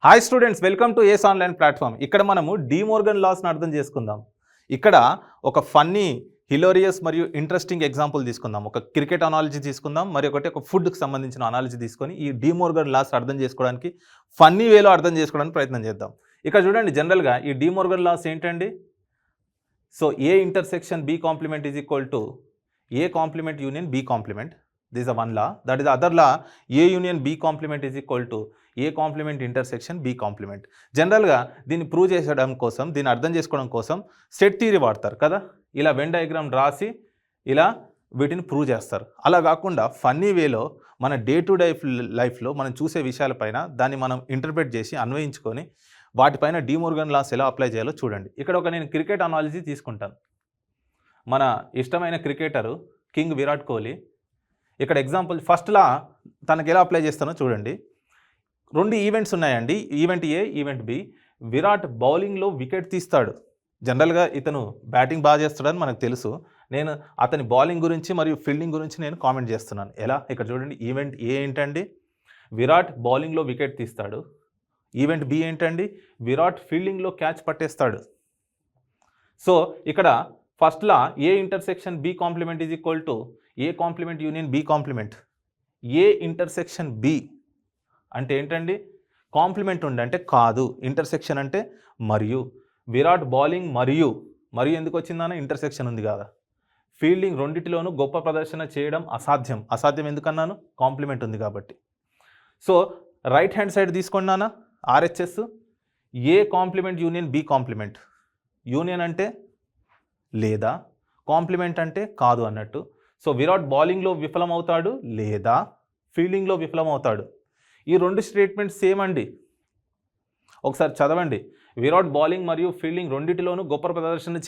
Hi students, welcome to Ace online platform. ఇక్కడ మనము D Morgan లాస్ని అర్థం చేసుకుందాం. ఇక్కడ ఒక ఫన్నీ, హిలోరియస్ మరియు ఇంట్రెస్టింగ్ ఎగ్జాంపుల్ తీసుకుందాం. ఒక క్రికెట్ అనాలజీ తీసుకుందాం, మరి ఒక ఫుడ్కి సంబంధించిన అనాలజీ తీసుకొని ఈ డి మోర్గన్ లాస్ అర్థం చేసుకోవడానికి ఫన్నీ వేలో అర్థం చేసుకోవడానికి ప్రయత్నం చేద్దాం. ఇక్కడ చూడండి, జనరల్గా ఈ డి మోర్గన్ లాస్ ఏంటండి? So A intersection B complement is equal to A complement union B complement. This is one law. That is the other law, A union B complement is equal to A complement intersection B complement. జనరల్గా దీన్ని prove చేసడం కోసం, దీన్ని అర్థం చేసుకోవడం కోసం set theory వాడతారు కదా. ఇలా వెన్ డయాగ్రామ్ రాసి ఇలా వీటిని ప్రూవ్ చేస్తారు. అలా కాకుండా ఫన్నీ వేలో మన డే టు డే లైఫ్లో మనం చూసే విషయాలపైన దాన్ని మనం ఇంటర్ప్రిట్ చేసి అన్వయించుకొని వాటిపైన డి మోర్గన్ లాస్ ఎలా అప్లై చేయాలో చూడండి. ఇక్కడ నేను క్రికెట్ అనాలజీ తీసుకుంటాను. మన ఇష్టమైన క్రికెటరు కింగ్ విరాట్ కోహ్లీ. ఇక్కడ ఎగ్జాంపుల్ ఫస్ట్ లా తనకి ఎలా అప్లై చేస్తానో చూడండి. రెండు ఈవెంట్స్ ఉన్నాయండి, ఈవెంట్ ఏ, ఈవెంట్ బి. విరాట్ బౌలింగ్లో వికెట్ తీస్తాడు. జనరల్గా ఇతను బ్యాటింగ్ బాగా చేస్తాడని మనకు తెలుసు. నేను అతని బౌలింగ్ గురించి మరియు ఫీల్డింగ్ గురించి నేను కామెంట్ చేస్తున్నాను. ఎలా? ఇక్కడ చూడండి, ఈవెంట్ ఏ ఏంటండి? విరాట్ బౌలింగ్లో వికెట్ తీస్తాడు. ఈవెంట్ బి ఏంటండి? విరాట్ ఫీల్డింగ్లో క్యాచ్ పట్టేస్తాడు. సో ఇక్కడ first law A intersection B complement is equal to A complement union B complement. A intersection B అంటే ఏంటండి? కాంప్లిమెంట్ ఉండి అంటే కాదు, ఇంటర్సెక్షన్ అంటే మరియు. విరాట్ బౌలింగ్ మరియు ఎందుకు వచ్చిందన్న? ఇంటర్సెక్షన్ ఉంది కదా. ఫీల్డింగ్ రెండింటిలోనూ గొప్ప ప్రదర్శన చేయడం అసాధ్యం. అసాధ్యం ఎందుకన్నాను? కాంప్లిమెంట్ ఉంది కాబట్టి. సో రైట్ హ్యాండ్ సైడ్ తీసుకున్నానా RHS. A complement union B complement. Union అంటే లేదా, కాంప్లిమెంట్ అంటే కాదు అన్నట్టు. సో విరాట్ బౌలింగ్లో విఫలమవుతాడు లేదా ఫీల్డింగ్లో విఫలమవుతాడు. ఈ రెండు స్టేట్మెంట్స్ సేమ్ అండి. ఒకసారి చదవండి. విరాట్ బౌలింగ్ మరియు ఫీల్డింగ్ రెండింటిలోనూ గొప్ప ప్రదర్శన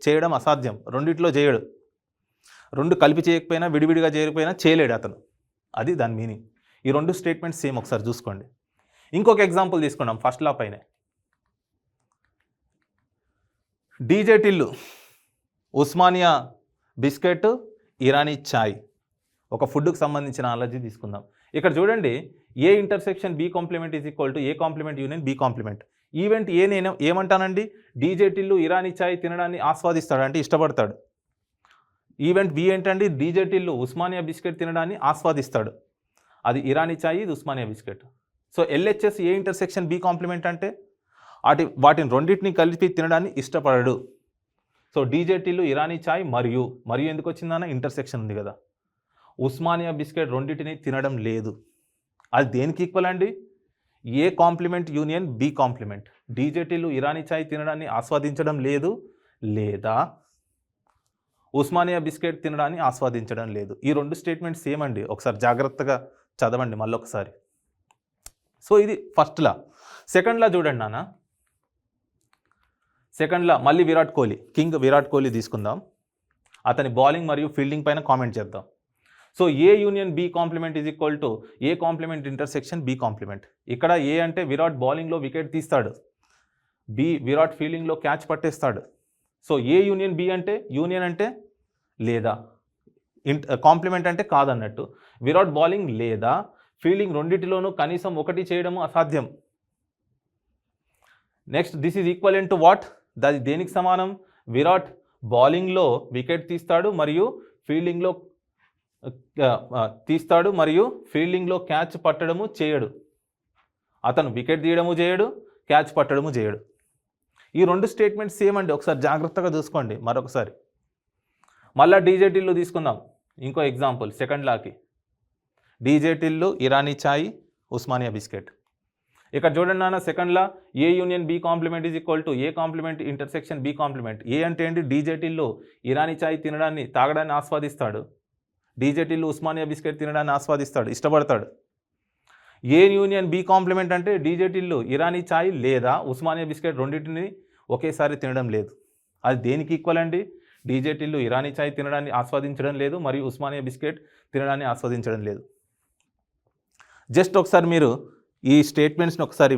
చేయడం అసాధ్యం. రెండింటిలో చేయడు. రెండు కలిపి చేయకపోయినా, విడివిడిగా చేయకపోయినా చేయలేడు అతను. అది దాని మీనింగ్. ఈ రెండు స్టేట్మెంట్స్ సేమ్. ఒకసారి చూసుకోండి. ఇంకొక ఎగ్జాంపుల్ తీసుకున్నాం ఫస్ట్ లా పైనే. DJ Tillu, Osmania biscuit, Irani chai. ఒక ఫుడ్కి సంబంధించిన అనాలజీ తీసుకుందాం. ఇక్కడ చూడండి, A intersection B complement is equal to A complement union B complement. Event A నేను ఏమంటానండి? డీజే టిల్లు ఇరానీ చాయ్ తినడాన్ని ఆస్వాదిస్తాడు, అంటే ఇష్టపడతాడు. ఈవెంట్ బి ఏంటండి? డీజే టిల్లు ఉస్మానియా బిస్కెట్ తినడాన్ని ఆస్వాదిస్తాడు. అది ఇరానీ చాయ్, ఇది Osmania biscuit. So LHS A intersection B complement అంటే వాటిని రెండింటిని కలిపి తినడాన్ని ఇష్టపడడు. సో డీజే టిల్లు ఇరానీ చాయ్ మరియు ఎందుకు వచ్చిందన్న? ఇంటర్సెక్షన్ ఉంది కదా. ఉస్మానియా బిస్కెట్ రెండింటిని తినడం లేదు. అది దేనికి ఈక్వల్ అండి? A complement union B complement. DJ Tillu Irani chai తినడాన్ని ఆస్వాదించడం లేదు లేదా ఉస్మానియా బిస్కెట్ తినడాన్ని ఆస్వాదించడం లేదు. ఈ రెండు స్టేట్మెంట్స్ సేమ్ అండి. ఒకసారి జాగ్రత్తగా చదవండి మళ్ళొకసారి. సో ఇది ఫస్ట్ లా. సెకండ్ లా చూడండి నాన్న. సెకండ్ లా మళ్ళీ విరాట్ కోహ్లీ, కింగ్ విరాట్ కోహ్లీ తీసుకుందాం. అతని బౌలింగ్ మరియు ఫీల్డింగ్ పైన కామెంట్ చేద్దాం. So A union B complement is equal to A complement intersection B complement. ఇక్కడ ఏ అంటే విరాట్ బౌలింగ్లో వికెట్ తీస్తాడు, బి విరాట్ ఫీల్డింగ్లో క్యాచ్ పట్టేస్తాడు. సో ఏ యూనియన్ బి అంటే యూనియన్ అంటే లేదా, కాంప్లిమెంట్ అంటే కాదన్నట్టు. విరాట్ బౌలింగ్ లేదా ఫీల్డింగ్ రెండింటిలోనూ కనీసం ఒకటి చేయడము అసాధ్యం. Next, this is equal to what? అది దేనికి సమానం? విరాట్ బౌలింగ్లో వికెట్ తీస్తాడు మరియు ఫీల్డింగ్లో క్యాచ్ పట్టడము చేయడు. అతను వికెట్ తీయడము చేయడు, క్యాచ్ పట్టడము చేయడు. ఈ రెండు స్టేట్మెంట్స్ సేమ్ అండి. ఒకసారి జాగ్రత్తగా చూసుకోండి మరొకసారి. మళ్ళీ డీజే టిల్లు తీసుకుందాం. ఇంకో ఎగ్జాంపుల్ సెకండ్ లాకి. DJ Tillu Irani chai, Osmania biscuit. ఇక్కడ చూడండి నాన్న, second law A union B complement is equal to A complement intersection B complement. A అంటే ఏంటి? డీజే టిల్లు ఇరానీ చాయ్ తాగడాన్ని ఆస్వాదిస్తాడు. డీజే టిల్లు ఉస్మానియా బిస్కెట్ తినడాన్ని ఆస్వాదిస్తాడు, ఇష్టపడతాడు. ఏ యూనియన్ బి కాంప్లిమెంట్ అంటే డీజే టిల్లు ఇరానీ చాయ్ లేదా ఉస్మానియా బిస్కెట్ రెండింటిని ఒకేసారి తినడం లేదు. అది దేనికి ఈక్వల్ అండి? డీజే టిల్లు ఇరానీ చాయ్ తినడాన్ని ఆస్వాదించడం లేదు మరియు ఉస్మానియా బిస్కెట్ తినడాన్ని ఆస్వాదించడం లేదు. జస్ట్ ఒకసారి మీరు ఈ స్టేట్మెంట్స్ని ఒకసారి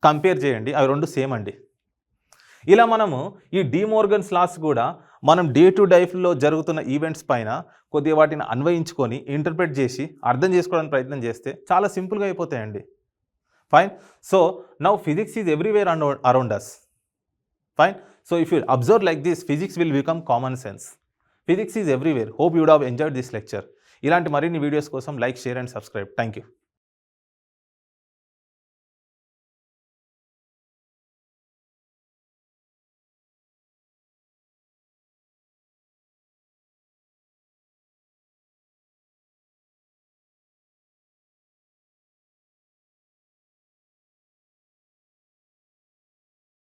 కంపేర్ చేయండి. అవి రెండు సేమ్ అండి. ఇలా మనము ఈ డి మోర్గన్స్ లాస్ కూడా మనం డే టు లైఫ్లో జరుగుతున్న ఈవెంట్స్ పైన కొద్దిగా వాటిని అన్వయించుకొని ఇంటర్ప్రెట్ చేసి అర్థం చేసుకోవడానికి ప్రయత్నం చేస్తే చాలా సింపుల్గా అయిపోతాయండి. Fine. So now physics is everywhere around us. Fine. So if you observe like this, physics will become common sense. Physics is everywhere. Hope you would have enjoyed this lecture. ఇలాంటి మరిన్ని వీడియోస్ కోసం like, share and subscribe. Thank you.